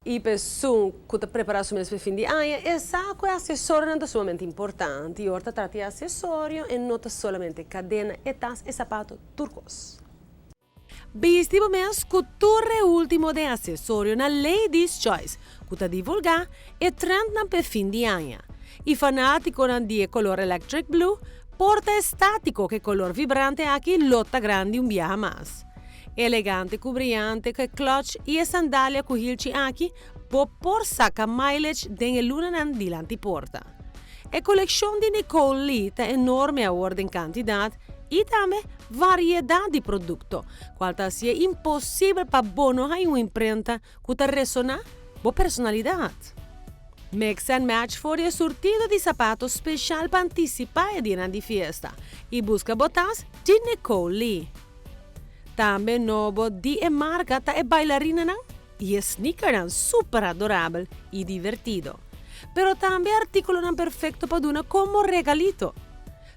E pessoa que está preparando para o fim de ano, essa é acessório é sumamente importante. E horta trata de acessório e não somente cadena, etas e sapato turcos. Vestido mês cultura último de acessório na Ladies Choice, que está divulgar e trend na fim de ano. E fanático na dia color electric blue, porta estático que color vibrante aqui lotta grande viaja mais. Elegante com brilhante que clutch e sandália com hilchi aqui por saca mileage den luna nan dilanti porta. A coleção de Nicole Lee é enorme a ordem quantidade e também variedade de produto, qual é impossível para bono a uma imprenta que ressonar com personalidade. Mix and match for o surtido de sapatos especial para antecipar a dia de festa e busca botas de Nicole Lee. Também novo de marca e bailarina e sneaker super adorável e divertido. Pero também artículo perfeito para dar como regalito.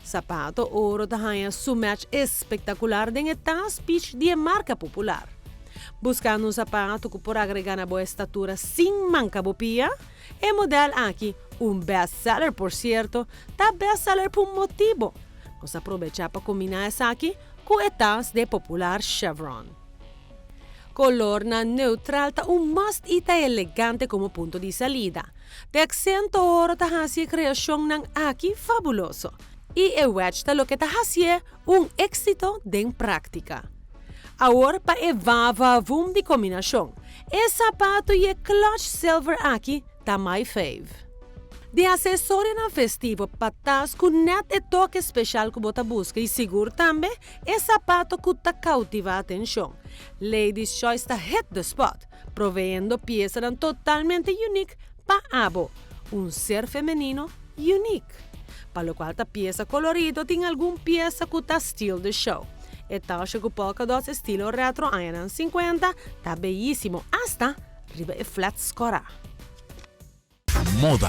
Sapato ouro da su match espetacular de tas pitch de marca popular. Buscando sapato que por agregar na boa estatura sem manca bopia, é modelo aqui best-seller por certo, tá best-seller por motivo. Nos aproveitar para combinar essa aqui com etas de popular chevron. Color na neutral tá must e tá elegante como ponto de salida. De accento oro tá hacia criação ng aqui fabuloso. E o wedge tá lo que tá hacia éxito de prática. Agora para vum de combinação. E sapato e clutch silver aqui tá my fave. De acessório na festivo, patas com net e toque especial que bota busca e seguro também é sapato que tá cautiva a atenção. Ladies Choice tá hit the spot, proveyendo piezas totalmente unique para abo, ser femenino unique. Para lo qual tá pieza colorido tem algum pieza que tá steal the show. E taxa com polka dots estilo retro anos 50 tá bellíssimo hasta riba e flat scora. Moda.